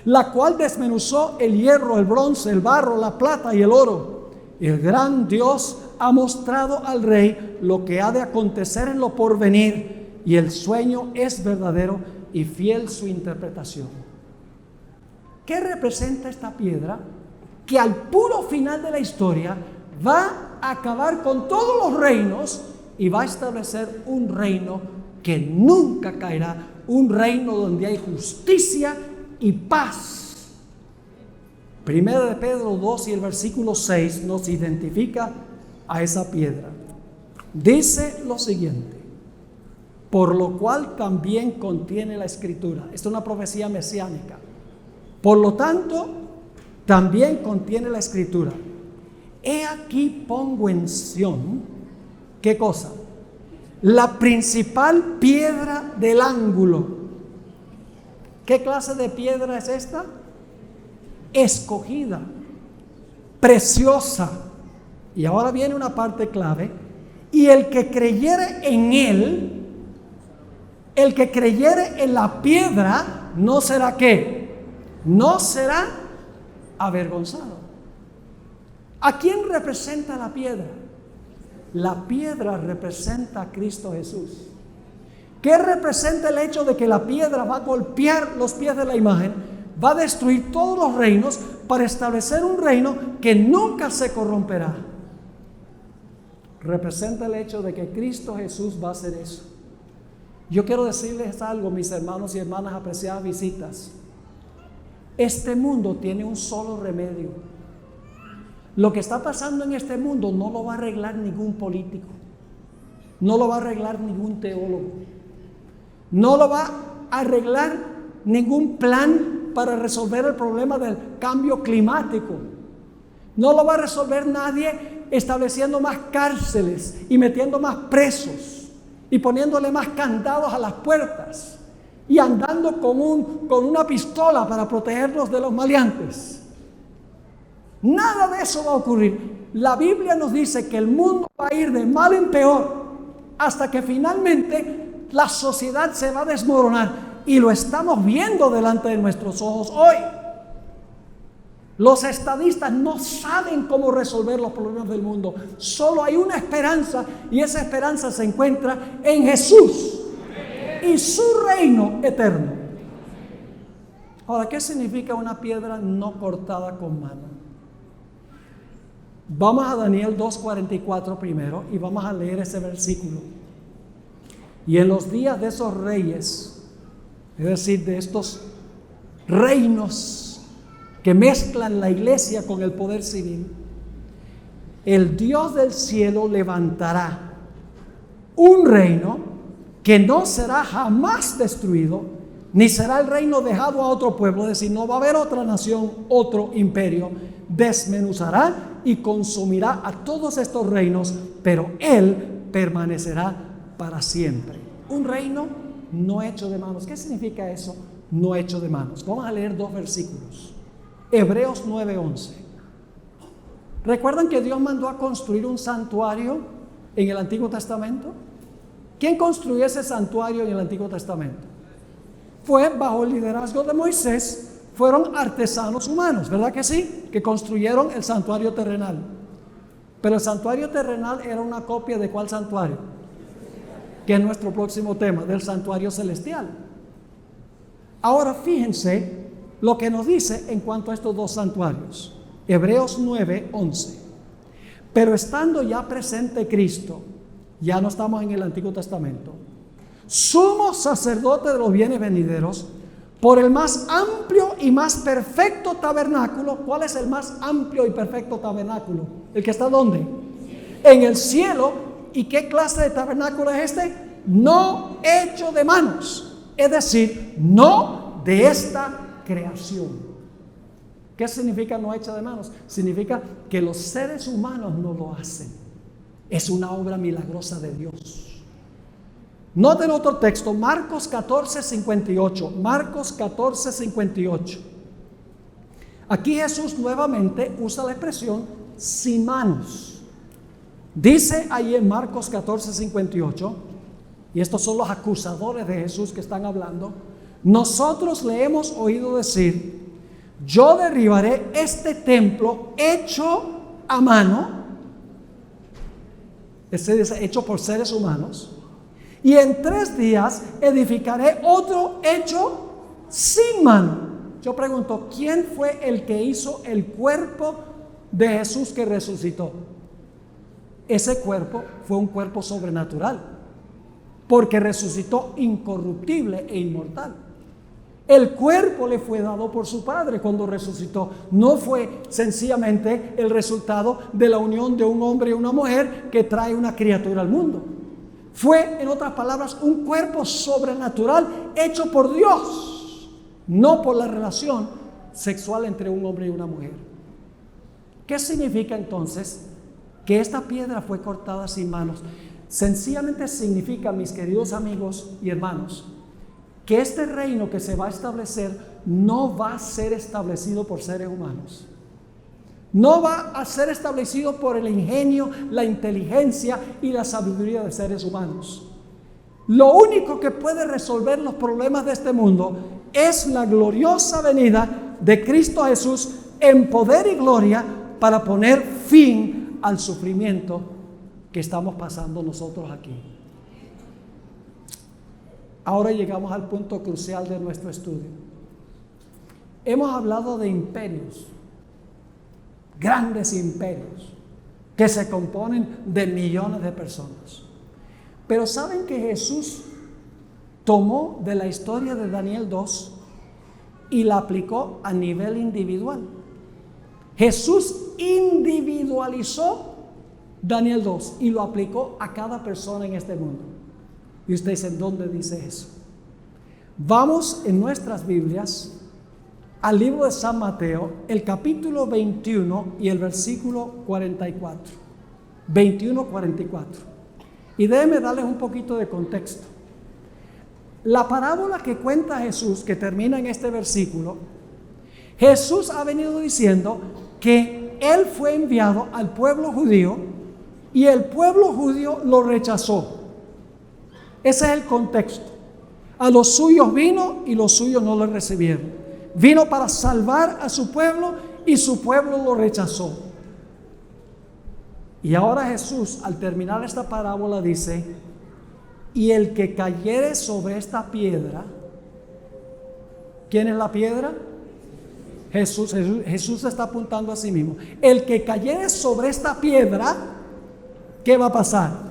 la cual desmenuzó el hierro, el bronce, el barro, la plata y el oro. El gran Dios ha mostrado al rey lo que ha de acontecer en lo porvenir, y el sueño es verdadero y fiel su interpretación. ¿Qué representa esta piedra? Que al puro final de la historia va a acabar con todos los reinos y va a establecer un reino que nunca caerá, un reino donde hay justicia y paz. Primera de Pedro 2 y el versículo 6 nos identifica a esa piedra. Dice lo siguiente: por lo cual también contiene la Escritura. Esta es una profecía mesiánica. Por lo tanto, también contiene la Escritura: he aquí pongo en Sión, ¿qué cosa? La principal piedra del ángulo. ¿Qué clase de piedra es esta? Escogida, preciosa. Y ahora viene una parte clave. Y el que creyere en él, el que creyere en la piedra, no será ¿qué? No será avergonzado. ¿A quién representa la piedra? La piedra representa a Cristo Jesús. ¿Qué representa el hecho de que la piedra va a golpear los pies de la imagen? Va a destruir todos los reinos para establecer un reino que nunca se corromperá. Representa el hecho de que Cristo Jesús va a hacer eso. Yo quiero decirles algo, mis hermanos y hermanas, apreciadas visitas. Este mundo tiene un solo remedio. Lo que está pasando en este mundo no lo va a arreglar ningún político, no lo va a arreglar ningún teólogo, no lo va a arreglar ningún plan para resolver el problema del cambio climático, no lo va a resolver nadie estableciendo más cárceles y metiendo más presos y poniéndole más candados a las puertas y andando con una pistola para protegernos de los maleantes. Nada de eso va a ocurrir. La Biblia nos dice que el mundo va a ir de mal en peor hasta que finalmente la sociedad se va a desmoronar, y lo estamos viendo delante de nuestros ojos hoy. Los estadistas no saben cómo resolver los problemas del mundo. Solo hay una esperanza, y esa esperanza se encuentra en Jesús y su reino eterno. Ahora, ¿qué significa una piedra no cortada con mano? Vamos a Daniel 2:44 primero y vamos a leer ese versículo. Y en los días de esos reyes, es decir, de estos reinos que mezclan la iglesia con el poder civil, el Dios del cielo levantará un reino que no será jamás destruido, ni será el reino dejado a otro pueblo. Es decir, no va a haber otra nación, otro imperio. Desmenuzará y consumirá a todos estos reinos, pero Él permanecerá para siempre. Un reino no hecho de manos. ¿Qué significa eso? No hecho de manos. Vamos a leer dos versículos. Hebreos 9:11. ¿Recuerdan que Dios mandó a construir un santuario en el Antiguo Testamento? ¿Quién construyó ese santuario en el Antiguo Testamento? Fue bajo el liderazgo de Moisés. Fueron artesanos humanos, ¿verdad que sí? Que construyeron el santuario terrenal. Pero el santuario terrenal era una copia ¿de cuál santuario? Que es nuestro próximo tema, del santuario celestial. Ahora fíjense lo que nos dice en cuanto a estos dos santuarios. Hebreos 9:11. Pero estando ya presente Cristo, ya no estamos en el Antiguo Testamento, sumo sacerdote de los bienes venideros, por el más amplio y más perfecto tabernáculo. ¿Cuál es el más amplio y perfecto tabernáculo? ¿El que está dónde? En el cielo. ¿Y qué clase de tabernáculo es este? No hecho de manos, es decir, no de esta creación. ¿Qué significa no hecha de manos? Significa que los seres humanos no lo hacen. Es una obra milagrosa de Dios. Noten otro texto, Marcos 14:58. Marcos 14:58. Aquí Jesús nuevamente usa la expresión sin manos. Dice ahí en Marcos 14:58, y estos son los acusadores de Jesús que están hablando: nosotros le hemos oído decir, yo derribaré este templo hecho a mano, hecho por seres humanos, y en 3 días edificaré otro hecho sin mano. Yo pregunto, ¿quién fue el que hizo el cuerpo de Jesús que resucitó? Ese cuerpo fue un cuerpo sobrenatural, porque resucitó incorruptible e inmortal. El cuerpo le fue dado por su Padre cuando resucitó. No fue sencillamente el resultado de la unión de un hombre y una mujer que trae una criatura al mundo. Fue, en otras palabras, un cuerpo sobrenatural hecho por Dios, no por la relación sexual entre un hombre y una mujer. ¿Qué significa entonces que esta piedra fue cortada sin manos? Sencillamente significa, mis queridos amigos y hermanos, que este reino que se va a establecer no va a ser establecido por seres humanos. No va a ser establecido por el ingenio, la inteligencia y la sabiduría de seres humanos. Lo único que puede resolver los problemas de este mundo es la gloriosa venida de Cristo Jesús en poder y gloria para poner fin al sufrimiento que estamos pasando nosotros aquí. Ahora llegamos al punto crucial de nuestro estudio. Hemos hablado de imperios, grandes imperios, que se componen de millones de personas. Pero ¿saben que Jesús tomó de la historia de Daniel 2 y la aplicó a nivel individual? Jesús individualizó Daniel 2 y lo aplicó a cada persona en este mundo. Y ustedes dicen, ¿dónde dice eso? Vamos en nuestras Biblias al libro de San Mateo, el capítulo 21 y el versículo 44. 21-44. Y déjenme darles un poquito de contexto. La parábola que cuenta Jesús, que termina en este versículo, Jesús ha venido diciendo que Él fue enviado al pueblo judío y el pueblo judío lo rechazó. Ese es el contexto. A los suyos vino y los suyos no lo recibieron. Vino para salvar a su pueblo y su pueblo lo rechazó. Y ahora Jesús, al terminar esta parábola, dice: y el que cayere sobre esta piedra, ¿quién es la piedra? Jesús está apuntando a sí mismo. El que cayere sobre esta piedra, ¿qué va a pasar?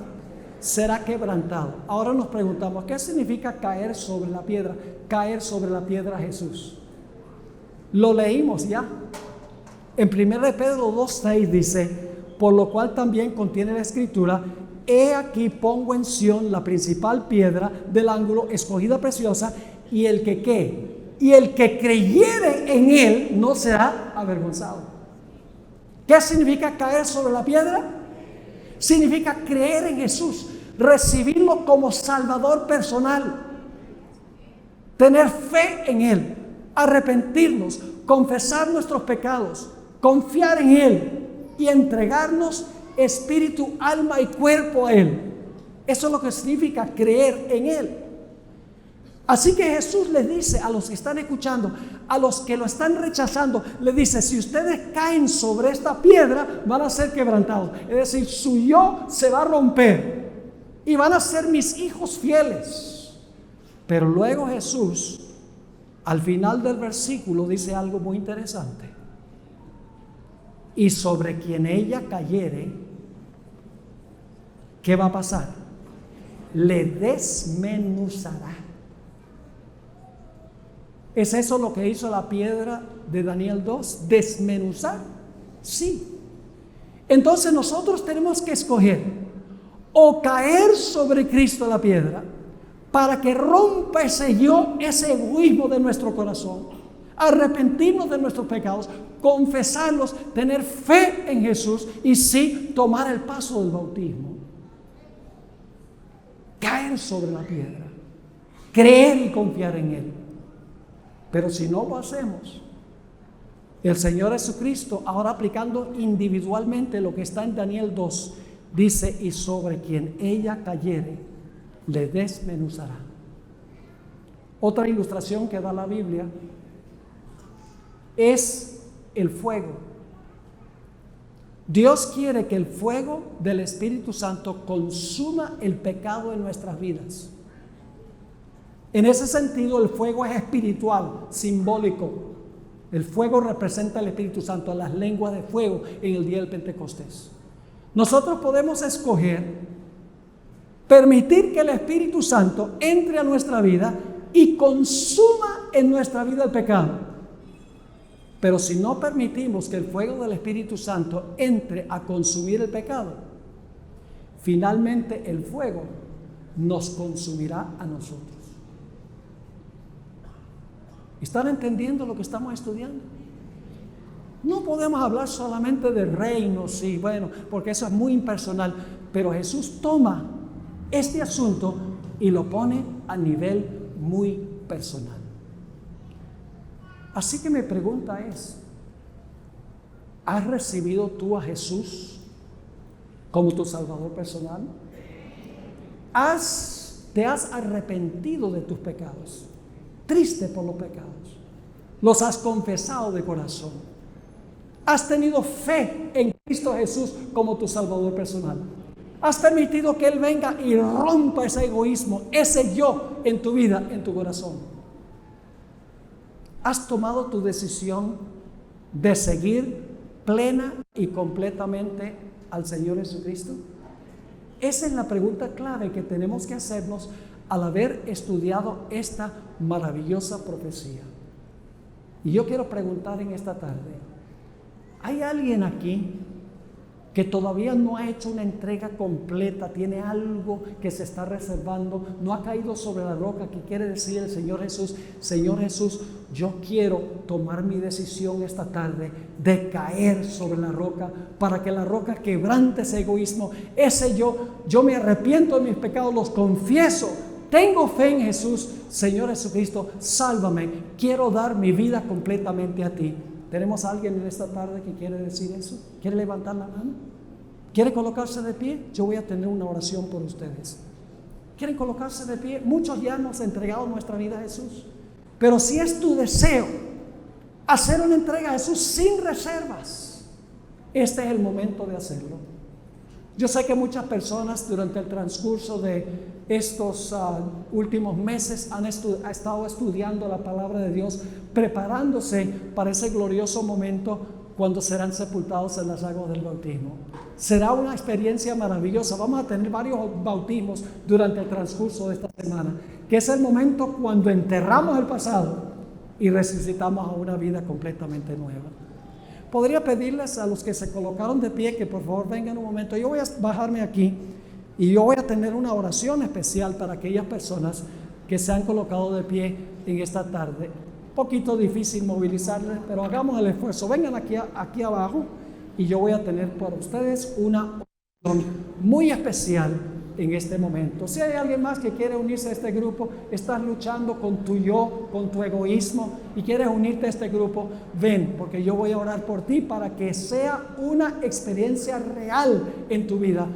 Será quebrantado. Ahora nos preguntamos, ¿qué significa caer sobre la piedra? Caer sobre la piedra Jesús. Lo leímos ya. En 1 Pedro 2:6 dice: por lo cual también contiene la escritura: he aquí pongo en Sión la principal piedra del ángulo, escogida preciosa, y el que ¿qué? Y el que creyere en él no será avergonzado. ¿Qué significa caer sobre la piedra? Significa creer en Jesús, recibirlo como Salvador personal, tener fe en Él, arrepentirnos, confesar nuestros pecados, confiar en Él y entregarnos espíritu, alma y cuerpo a Él. Eso es lo que significa creer en Él. Así que Jesús les dice a los que están escuchando, a los que lo están rechazando, les dice: si ustedes caen sobre esta piedra, van a ser quebrantados. Es decir, su yo se va a romper y van a ser mis hijos fieles. Pero luego Jesús, al final del versículo, dice algo muy interesante: y sobre quien ella cayere, ¿qué va a pasar? Le desmenuzará. ¿Es eso lo que hizo la piedra de Daniel 2? ¿Desmenuzar? Sí. Entonces nosotros tenemos que escoger o caer sobre Cristo la piedra para que rompa ese yo, ese egoísmo de nuestro corazón, arrepentirnos de nuestros pecados, confesarlos, tener fe en Jesús y sí tomar el paso del bautismo. Caer sobre la piedra, creer y confiar en Él. Pero si no lo hacemos, el Señor Jesucristo, ahora aplicando individualmente lo que está en Daniel 2, dice: y sobre quien ella cayere, le desmenuzará. Otra ilustración que da la Biblia es el fuego. Dios quiere que el fuego del Espíritu Santo consuma el pecado en nuestras vidas. En ese sentido, el fuego es espiritual, simbólico. El fuego representa al Espíritu Santo, las lenguas de fuego en el día del Pentecostés. Nosotros podemos escoger permitir que el Espíritu Santo entre a nuestra vida y consuma en nuestra vida el pecado. Pero si no permitimos que el fuego del Espíritu Santo entre a consumir el pecado, finalmente el fuego nos consumirá a nosotros. ¿Están entendiendo lo que estamos estudiando? No podemos hablar solamente de reinos, y bueno, porque eso es muy impersonal, pero Jesús toma este asunto y lo pone a nivel muy personal. Así que mi pregunta es: ¿Has recibido tú a Jesús como tu Salvador personal? ¿Te has arrepentido de tus pecados? Triste por los pecados. ¿Los has confesado de corazón? ¿Has tenido fe en Cristo Jesús como tu Salvador personal? ¿Has permitido que Él venga y rompa ese egoísmo, ese yo en tu vida, en tu corazón? ¿Has tomado tu decisión de seguir plena y completamente al Señor Jesucristo? Esa es la pregunta clave que tenemos que hacernos al haber estudiado esta maravillosa profecía. Y yo quiero preguntar en esta tarde, ¿hay alguien aquí que todavía no ha hecho una entrega completa, tiene algo que se está reservando, no ha caído sobre la roca, que quiere decir el Señor Jesús, yo quiero tomar mi decisión esta tarde de caer sobre la roca, para que la roca quebrante ese egoísmo, ese yo me arrepiento de mis pecados, los confieso, tengo fe en Jesús, Señor Jesucristo, sálvame, quiero dar mi vida completamente a ti. ¿Tenemos a alguien en esta tarde que quiere decir eso? ¿Quiere levantar la mano? ¿Quiere colocarse de pie? Yo voy a tener una oración por ustedes. ¿Quieren colocarse de pie? Muchos ya hemos entregado nuestra vida a Jesús. Pero si es tu deseo hacer una entrega a Jesús sin reservas, este es el momento de hacerlo. Yo sé que muchas personas durante el transcurso de estos últimos meses han estado estudiando la palabra de Dios, preparándose para ese glorioso momento cuando serán sepultados en las aguas del bautismo. Será una experiencia maravillosa. Vamos a tener varios bautismos durante el transcurso de esta semana, que es el momento cuando enterramos el pasado y resucitamos a una vida completamente nueva. Podría pedirles a los que se colocaron de pie que por favor vengan un momento. Yo voy a bajarme aquí y yo voy a tener una oración especial para aquellas personas que se han colocado de pie en esta tarde. Un poquito difícil movilizarles, pero hagamos el esfuerzo. Vengan aquí abajo y yo voy a tener para ustedes una oración muy especial en este momento. Si hay alguien más que quiere unirse a este grupo, estás luchando con tu yo, con tu egoísmo y quieres unirte a este grupo, ven, porque yo voy a orar por ti para que sea una experiencia real en tu vida